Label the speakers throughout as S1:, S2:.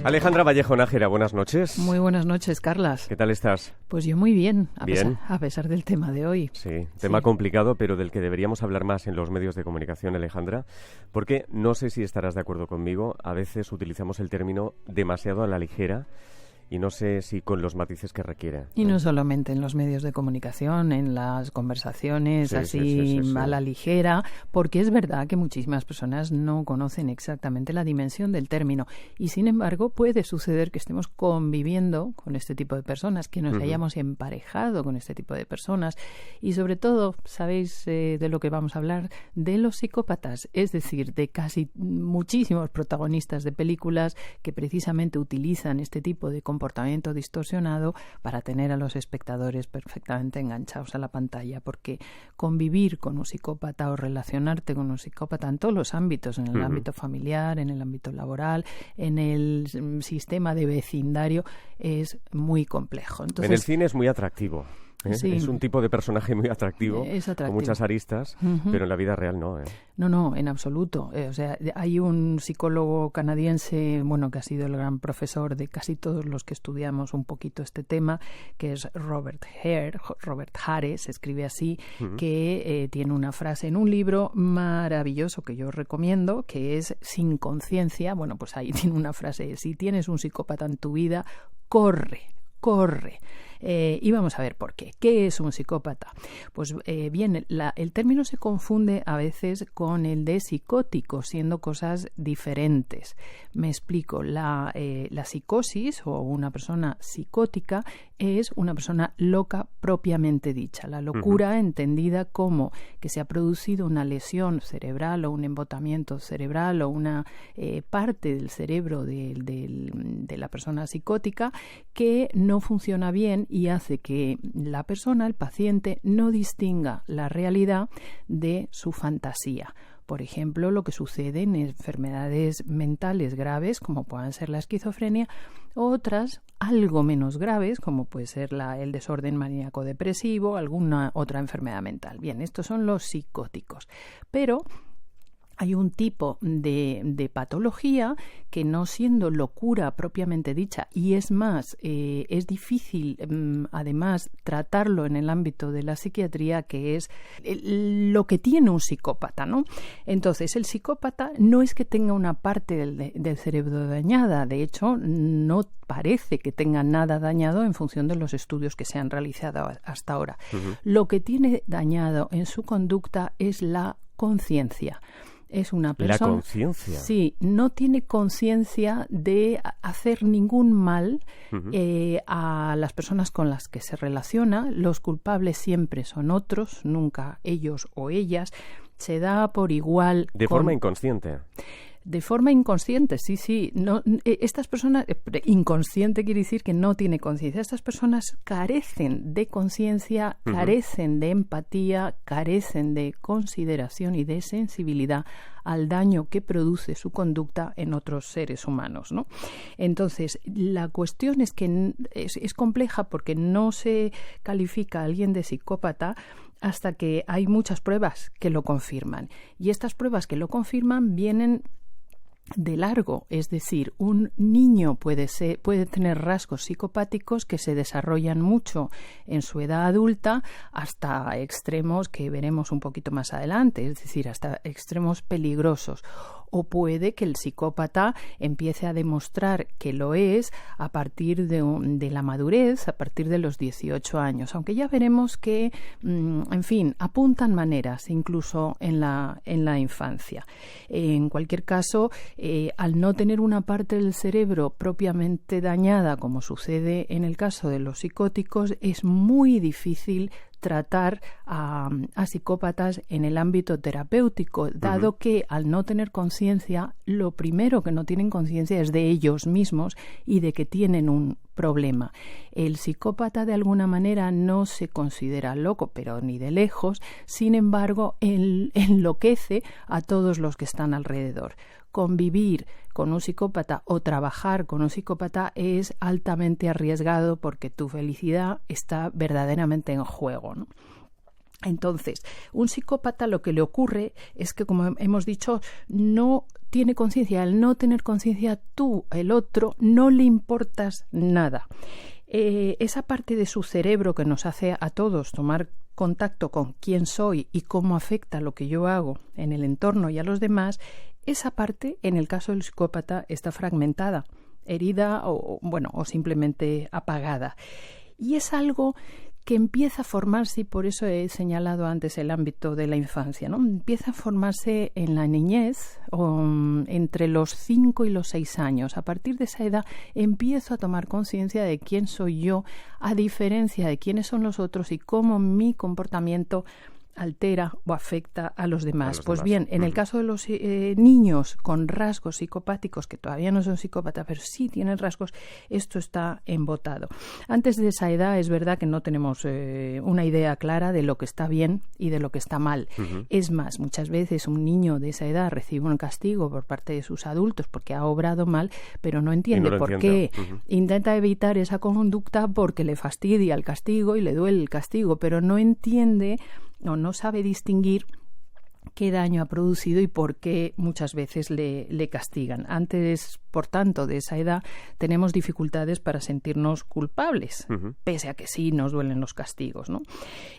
S1: Alejandra Vallejo Nájera, buenas noches.
S2: Muy buenas noches, Carlas.
S1: ¿Qué tal estás?
S2: Pues yo muy bien,
S1: ¿Bien?
S2: A pesar del tema de hoy.
S1: Sí, tema complicado, pero del que deberíamos hablar más en los medios de comunicación, Alejandra, porque no sé si estarás de acuerdo conmigo, a veces utilizamos el término demasiado a la ligera y no sé si con los matices que requiere.
S2: Y no solamente en los medios de comunicación, en las conversaciones
S1: Sí.
S2: a la ligera, porque es verdad que muchísimas personas no conocen exactamente la dimensión del término y sin embargo puede suceder que estemos conviviendo con este tipo de personas, que nos hayamos emparejado con este tipo de personas y sobre todo, ¿sabéis de lo que vamos a hablar? De los psicópatas, es decir, de casi muchísimos protagonistas de películas que precisamente utilizan este tipo de comportamiento distorsionado para tener a los espectadores perfectamente enganchados a la pantalla, porque convivir con un psicópata o relacionarte con un psicópata en todos los ámbitos, en el ámbito familiar, en el ámbito laboral, en el sistema de vecindario, es muy complejo. Entonces,
S1: en el cine es muy atractivo.
S2: Sí.
S1: Es un tipo de personaje muy atractivo,
S2: Es atractivo,
S1: con muchas aristas, pero en la vida real no.
S2: No, en absoluto. O sea, hay un psicólogo canadiense, bueno, que ha sido el gran profesor de casi todos los que estudiamos un poquito este tema, que es Robert Hare, se escribe así, que tiene una frase en un libro maravilloso que yo os recomiendo, que es Sin conciencia. Bueno, pues ahí tiene una frase: si tienes un psicópata en tu vida, corre. Y vamos a ver por qué. ¿Qué es un psicópata? Pues bien, el término se confunde a veces con el de psicótico, siendo cosas diferentes. Me explico. La psicosis o una persona psicótica es una persona loca propiamente dicha. La locura entendida como que se ha producido una lesión cerebral o un embotamiento cerebral o una parte del cerebro de la persona psicótica que no funciona bien y hace que la persona, el paciente, no distinga la realidad de su fantasía. Por ejemplo, lo que sucede en enfermedades mentales graves, como puedan ser la esquizofrenia, o otras algo menos graves, como puede ser el desorden maníaco-depresivo, alguna otra enfermedad mental. Bien, estos son los psicóticos. Pero hay un tipo de patología que, no siendo locura propiamente dicha, y es más, es difícil además tratarlo en el ámbito de la psiquiatría, que es lo que tiene un psicópata, ¿no? Entonces, el psicópata no es que tenga una parte del cerebro dañada, de hecho, no parece que tenga nada dañado en función de los estudios que se han realizado hasta ahora. Lo que tiene dañado en su conducta es la conciencia. Es una persona...
S1: La conciencia.
S2: Sí, no tiene conciencia de hacer ningún mal a las personas con las que se relaciona. Los culpables siempre son otros, nunca ellos o ellas. Se da por igual...
S1: De forma inconsciente.
S2: De forma inconsciente, sí. No, estas personas, inconsciente quiere decir que no tiene conciencia. Estas personas carecen de conciencia, carecen de empatía, carecen de consideración y de sensibilidad al daño que produce su conducta en otros seres humanos, ¿no? Entonces, la cuestión es que es compleja porque no se califica a alguien de psicópata hasta que hay muchas pruebas que lo confirman. Y estas pruebas que lo confirman vienen de largo, es decir, un niño puede tener rasgos psicopáticos que se desarrollan mucho en su edad adulta hasta extremos que veremos un poquito más adelante, es decir, hasta extremos peligrosos. O puede que el psicópata empiece a demostrar que lo es a partir de la madurez, a partir de los 18 años, aunque ya veremos que, en fin, apuntan maneras incluso en la infancia. En cualquier caso, al no tener una parte del cerebro propiamente dañada, como sucede en el caso de los psicóticos, es muy difícil tratar a psicópatas en el ámbito terapéutico, dado que al no tener conciencia, lo primero que no tienen conciencia es de ellos mismos y de que tienen un problema. El psicópata de alguna manera no se considera loco, pero ni de lejos, sin embargo, enloquece a todos los que están alrededor. Convivir con un psicópata o trabajar con un psicópata es altamente arriesgado porque tu felicidad está verdaderamente en juego, ¿no? Entonces, un psicópata lo que le ocurre es que, como hemos dicho, no tiene conciencia. Al no tener conciencia, tú, el otro, no le importas nada. Esa parte de su cerebro que nos hace a todos tomar contacto con quién soy y cómo afecta lo que yo hago en el entorno y a los demás, esa parte, en el caso del psicópata, está fragmentada, herida o simplemente apagada. Y es algo que empieza a formarse, y por eso he señalado antes el ámbito de la infancia, ¿no? Empieza a formarse en la niñez, entre los 5 y los 6 años. A partir de esa edad empiezo a tomar conciencia de quién soy yo, a diferencia de quiénes son los otros y cómo mi comportamiento altera o afecta a los demás. Pues bien, en el caso de los niños con rasgos psicopáticos, que todavía no son psicópatas, pero sí tienen rasgos, esto está embotado. Antes de esa edad es verdad que no tenemos una idea clara de lo que está bien y de lo que está mal. Es más, muchas veces un niño de esa edad recibe un castigo por parte de sus adultos porque ha obrado mal, pero no entiende por qué. Intenta evitar esa conducta porque le fastidia el castigo y le duele el castigo, pero no entiende o no sabe distinguir qué daño ha producido y por qué muchas veces le castigan. Antes, por tanto, de esa edad tenemos dificultades para sentirnos culpables, pese a que sí nos duelen los castigos, ¿no?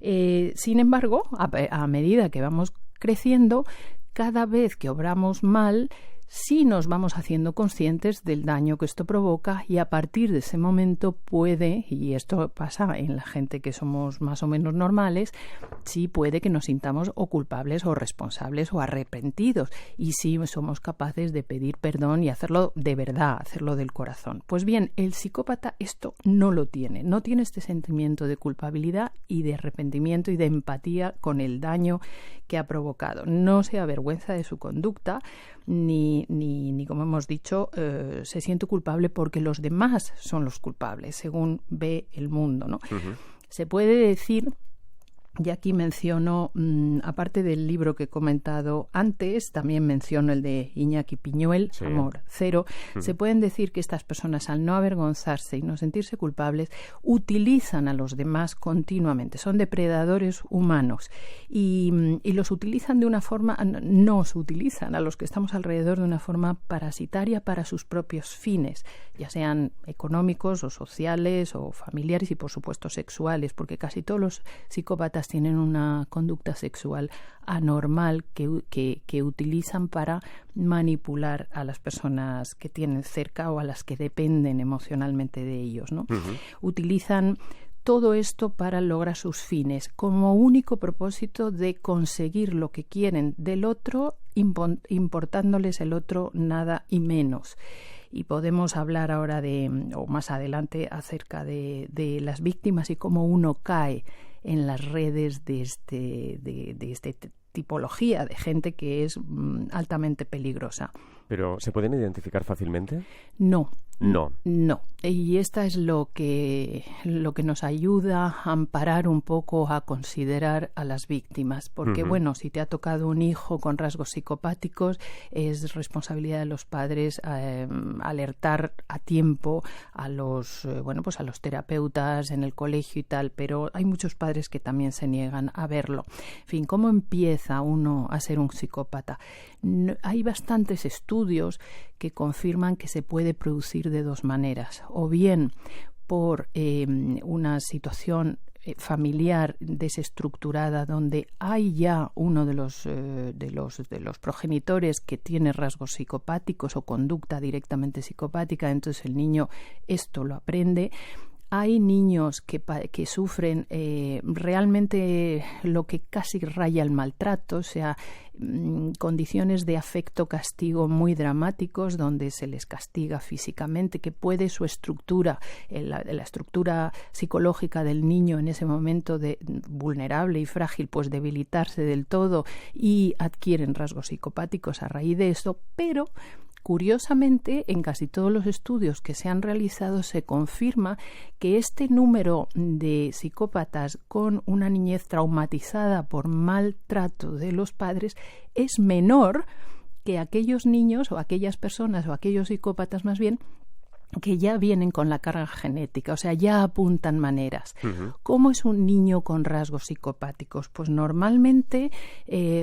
S2: Sin embargo, a medida que vamos creciendo, cada vez que obramos mal, sí nos vamos haciendo conscientes del daño que esto provoca, y a partir de ese momento puede, y esto pasa en la gente que somos más o menos normales, sí puede que nos sintamos o culpables o responsables o arrepentidos, y sí somos capaces de pedir perdón y hacerlo de verdad, hacerlo del corazón. Pues bien, el psicópata esto no lo tiene, no tiene este sentimiento de culpabilidad y de arrepentimiento y de empatía con el daño que ha provocado. No se avergüenza de su conducta, ni como hemos dicho, se siente culpable porque los demás son los culpables, según ve el mundo, ¿no? Se puede decir, y aquí menciono, aparte del libro que he comentado antes, también menciono el de Iñaki Piñuel, sí. Amor Cero. Se pueden decir que estas personas, al no avergonzarse y no sentirse culpables, utilizan a los demás continuamente. Son depredadores humanos y los utilizan de una forma, nos utilizan a los que estamos alrededor de una forma parasitaria para sus propios fines, ya sean económicos o sociales o familiares y, por supuesto, sexuales, porque casi todos los psicópatas tienen una conducta sexual anormal que utilizan para manipular a las personas que tienen cerca o a las que dependen emocionalmente de ellos, ¿no? Utilizan todo esto para lograr sus fines, como único propósito de conseguir lo que quieren del otro, importándoles el otro nada y menos. Y podemos hablar ahora o más adelante acerca de las víctimas y cómo uno cae en las redes de esta tipología de gente que es altamente peligrosa.
S1: ¿Pero se pueden identificar fácilmente?
S2: No.
S1: No.
S2: No. Y esta es lo que nos ayuda a amparar un poco, a considerar a las víctimas. Porque, bueno, si te ha tocado un hijo con rasgos psicopáticos, es responsabilidad de los padres alertar a tiempo a los terapeutas en el colegio y tal, pero hay muchos padres que también se niegan a verlo. En fin, ¿cómo empieza uno a ser un psicópata? Hay bastantes estudios que confirman que se puede producir de dos maneras, o bien por una situación familiar desestructurada donde hay ya uno de los progenitores que tiene rasgos psicopáticos o conducta directamente psicopática, entonces el niño esto lo aprende. Hay niños que sufren realmente lo que casi raya el maltrato, o sea, condiciones de afecto-castigo muy dramáticos donde se les castiga físicamente, que puede su estructura, la estructura psicológica del niño en ese momento vulnerable y frágil, pues debilitarse del todo y adquieren rasgos psicopáticos a raíz de esto, pero curiosamente, en casi todos los estudios que se han realizado se confirma que este número de psicópatas con una niñez traumatizada por maltrato de los padres es menor que aquellos niños o aquellas personas o aquellos psicópatas más bien que ya vienen con la carga genética, o sea, ya apuntan maneras. ¿Cómo es un niño con rasgos psicopáticos? Pues normalmente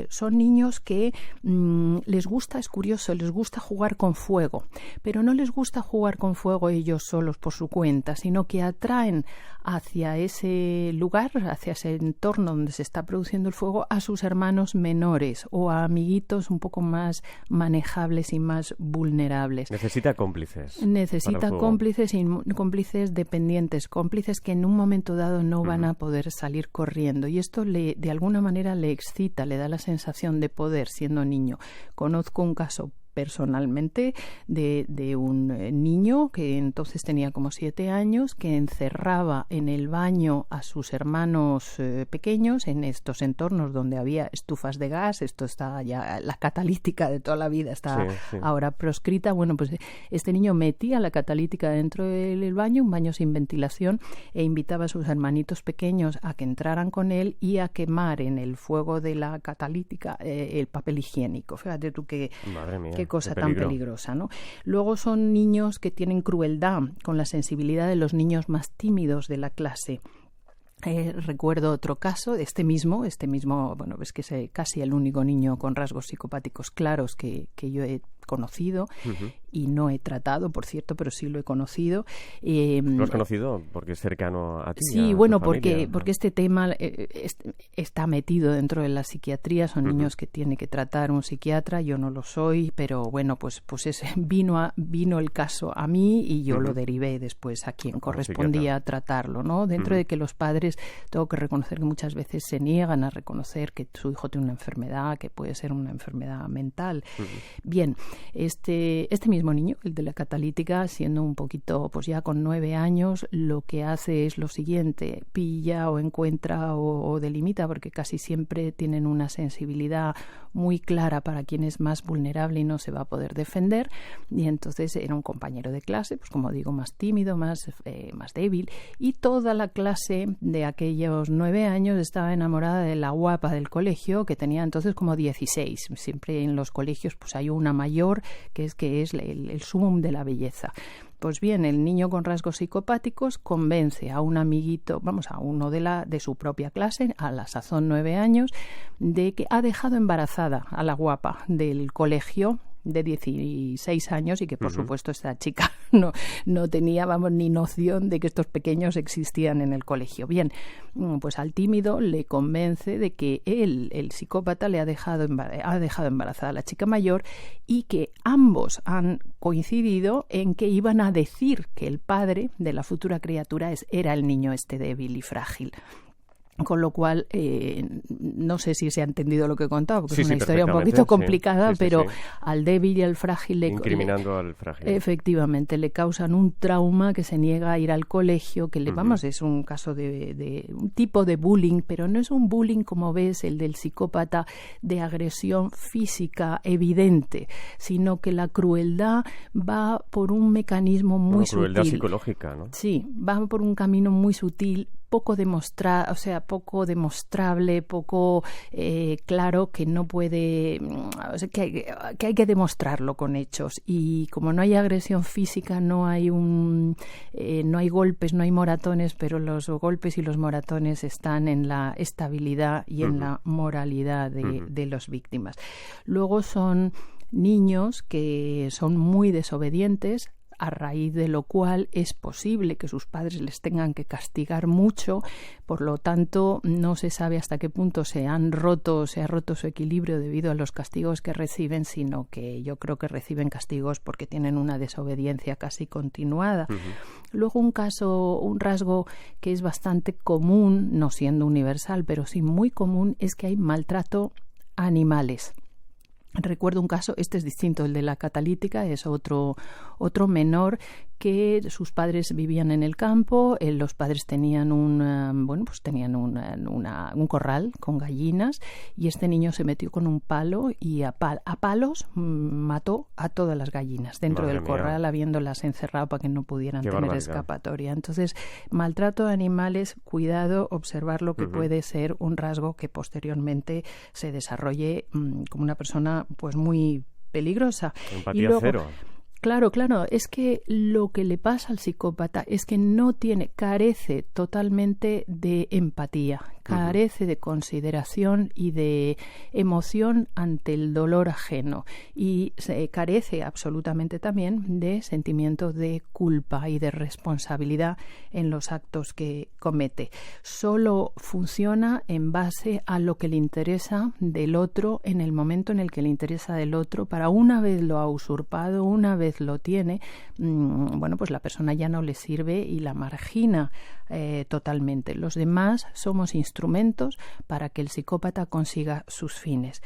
S2: son niños que les gusta, es curioso, les gusta jugar con fuego, pero no les gusta jugar con fuego ellos solos por su cuenta, sino que atraen hacia ese lugar, hacia ese entorno donde se está produciendo el fuego, a sus hermanos menores o a amiguitos un poco más manejables y más vulnerables.
S1: Necesita cómplices.
S2: Necesita cómplices y cómplices dependientes, cómplices que en un momento dado no van a poder salir corriendo. Y esto de alguna manera le excita, le da la sensación de poder siendo niño. Conozco un caso personalmente de un niño que entonces tenía como 7 años, que encerraba en el baño a sus hermanos pequeños en estos entornos donde había estufas de gas. Esto está ya, la catalítica de toda la vida está ahora proscrita. Bueno, pues este niño metía la catalítica dentro del baño, un baño sin ventilación, e invitaba a sus hermanitos pequeños a que entraran con él y a quemar en el fuego de la catalítica el papel higiénico. Fíjate tú qué cosa tan peligrosa, ¿no? Luego son niños que tienen crueldad, con la sensibilidad de los niños más tímidos de la clase. Recuerdo otro caso, este mismo, bueno, es que es casi el único niño con rasgos psicopáticos claros que yo he conocido y no he tratado, por cierto, pero sí lo he conocido.
S1: ¿Lo has conocido porque es cercano a ti?
S2: Sí, bueno, porque este tema está metido dentro de la psiquiatría. Son niños que tiene que tratar un psiquiatra. Yo no lo soy, pero bueno, pues vino el caso a mí y yo lo derivé después a quien correspondía tratarlo, ¿no? Dentro de que los padres, tengo que reconocer que muchas veces se niegan a reconocer que su hijo tiene una enfermedad, que puede ser una enfermedad mental. Bien, este mismo niño, el de la catalítica, siendo un poquito, pues ya con 9 años, lo que hace es lo siguiente: pilla o encuentra o delimita, porque casi siempre tienen una sensibilidad muy clara para quien es más vulnerable y no se va a poder defender. Y entonces era un compañero de clase, pues como digo, más tímido, más débil, y toda la clase de aquellos 9 años estaba enamorada de la guapa del colegio, que tenía entonces como 16. Siempre en los colegios pues hay una mayor que es el sumum de la belleza. Pues bien, el niño con rasgos psicopáticos convence a un amiguito, a uno de su propia clase, a la sazón 9 años, de que ha dejado embarazada a la guapa del colegio, de 16 años, y que por supuesto esta chica no tenía ni noción de que estos pequeños existían en el colegio. Bien, pues al tímido le convence de que él, el psicópata, le ha dejado embarazada a la chica mayor, y que ambos han coincidido en que iban a decir que el padre de la futura criatura era el niño este débil y frágil. Con lo cual, no sé si se ha entendido lo que he contado, porque es una historia un poquito complicada, pero al débil y al frágil
S1: incriminando al frágil.
S2: Efectivamente, le causan un trauma, que se niega a ir al colegio, que es un caso de un tipo de bullying, pero no es un bullying, como ves, el del psicópata, de agresión física evidente, sino que la crueldad va por un mecanismo muy sutil.
S1: Crueldad psicológica, ¿no? Sí,
S2: va por un camino muy sutil, poco demostrable, poco claro, que no puede, que hay que demostrarlo con hechos. Y como no hay agresión física, no hay golpes, no hay moratones, pero los golpes y los moratones están en la estabilidad y en la moralidad de las víctimas. Luego son niños que son muy desobedientes, a raíz de lo cual es posible que sus padres les tengan que castigar mucho. Por lo tanto, no se sabe hasta qué punto se ha roto su equilibrio debido a los castigos que reciben, sino que yo creo que reciben castigos porque tienen una desobediencia casi continuada. Luego un rasgo que es bastante común, no siendo universal, pero sí muy común, es que hay maltrato a animales. Recuerdo un caso, este es distinto, el de la catalítica, es otro menor que sus padres vivían en el campo, los padres tenían un corral con gallinas, y este niño se metió con un palo y a palos mató a todas las gallinas dentro del corral, habiéndolas encerrado para que no pudieran tener escapatoria. Entonces, maltrato de animales, cuidado, observar lo que puede ser un rasgo que posteriormente se desarrolle como una persona pues muy peligrosa.
S1: Empatía cero.
S2: Claro, es que lo que le pasa al psicópata es que carece totalmente de empatía, carece de consideración y de emoción ante el dolor ajeno y carece absolutamente también de sentimiento de culpa y de responsabilidad en los actos que comete. Solo funciona en base a lo que le interesa del otro en el momento en el que le interesa del otro, para una vez lo ha usurpado, una vez lo tiene, pues la persona ya no le sirve y la margina totalmente. Los demás somos instrumentos para que el psicópata consiga sus fines.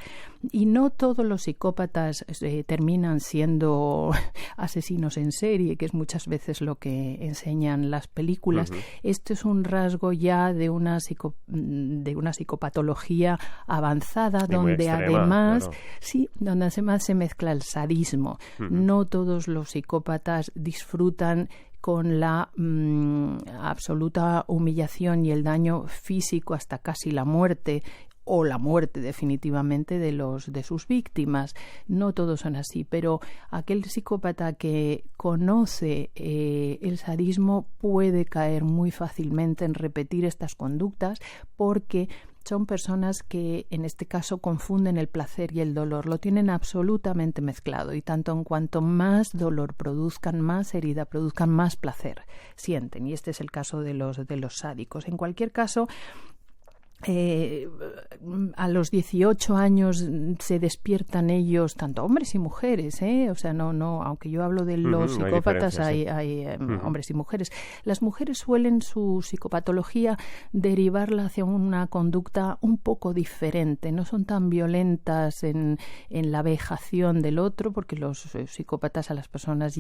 S2: Y no todos los psicópatas terminan siendo asesinos en serie, que es muchas veces lo que enseñan las películas. Esto es un rasgo ya de una psicopatología avanzada, donde además se mezcla el sadismo. No todos los psicópatas disfrutan con la absoluta humillación y el daño físico hasta casi la muerte, o la muerte definitivamente de sus víctimas. No todos son así, pero aquel psicópata que conoce el sadismo puede caer muy fácilmente en repetir estas conductas, porque son personas que en este caso confunden el placer y el dolor, lo tienen absolutamente mezclado, y tanto en cuanto más dolor produzcan, más herida produzcan, más placer sienten, y este es el caso de los sádicos. En cualquier caso, a los 18 años se despiertan ellos, tanto hombres y mujeres, o sea, no, aunque yo hablo de los psicópatas, hay hombres y mujeres. Las mujeres suelen su psicopatología derivarla hacia una conducta un poco diferente, no son tan violentas en la vejación del otro, porque los psicópatas a las personas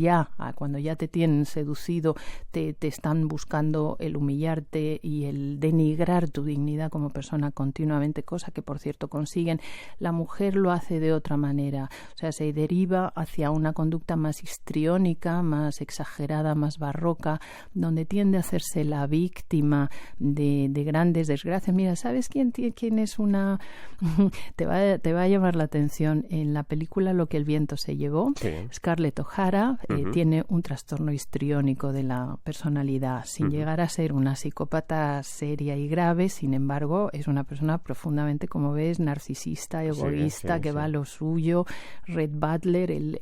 S2: cuando ya te tienen seducido, te están buscando el humillarte y el denigrar tu dignidad como persona continuamente, cosa que por cierto consiguen. La mujer lo hace de otra manera, o sea, se deriva hacia una conducta más histriónica, más exagerada, más barroca, donde tiende a hacerse la víctima de grandes desgracias. Mira, ¿sabes quién es una? te va a llamar la atención. En la película Lo que el viento se llevó, Scarlett O'Hara tiene un trastorno histriónico de la personalidad, sin llegar a ser una psicópata seria y grave. Sin embargo, es una persona profundamente, como ves, narcisista, egoísta, que va a lo suyo. Red Butler, el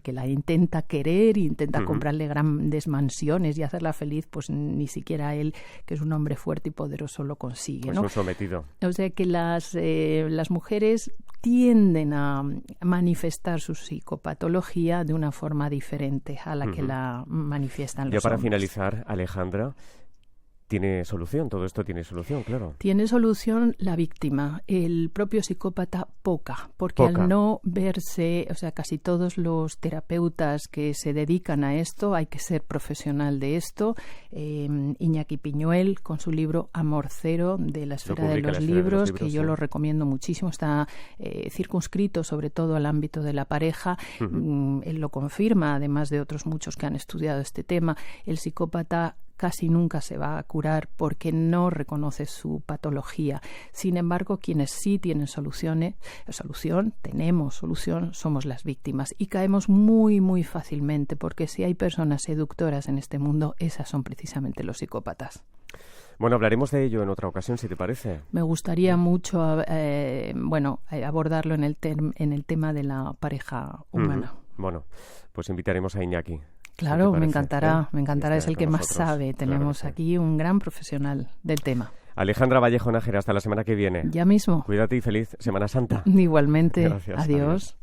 S2: que la intenta querer, intenta comprarle grandes mansiones y hacerla feliz, pues ni siquiera él, que es un hombre fuerte y poderoso, lo consigue, ¿no?
S1: Pues un sometido.
S2: O sea que las mujeres tienden a manifestar su psicopatología de una forma diferente a la que la manifiestan los hombres.
S1: Para finalizar, Alejandra, ¿tiene solución? Todo esto tiene solución, claro.
S2: Tiene solución la víctima, el propio psicópata porque al no verse, o sea, casi todos los terapeutas que se dedican a esto, hay que ser profesional de esto. Iñaki Piñuel, con su libro Amor Cero, de la esfera de los libros, que yo lo recomiendo muchísimo, está circunscrito sobre todo al ámbito de la pareja. Él lo confirma, además de otros muchos que han estudiado este tema. El psicópata casi nunca se va a curar porque no reconoce su patología. Sin embargo, quienes sí tienen tenemos solución, somos las víctimas. Y caemos muy, muy fácilmente, porque si hay personas seductoras en este mundo, esas son precisamente los psicópatas.
S1: Bueno, hablaremos de ello en otra ocasión, si te parece.
S2: Me gustaría mucho abordarlo en el tema de la pareja humana.
S1: Bueno, pues invitaremos a Iñaki.
S2: Claro, me encantará, es el que más sabe. Tenemos aquí un gran profesional del tema.
S1: Alejandra Vallejo Nájera, hasta la semana que viene.
S2: Ya mismo.
S1: Cuídate y feliz Semana Santa.
S2: Igualmente.
S1: Gracias.
S2: Adiós.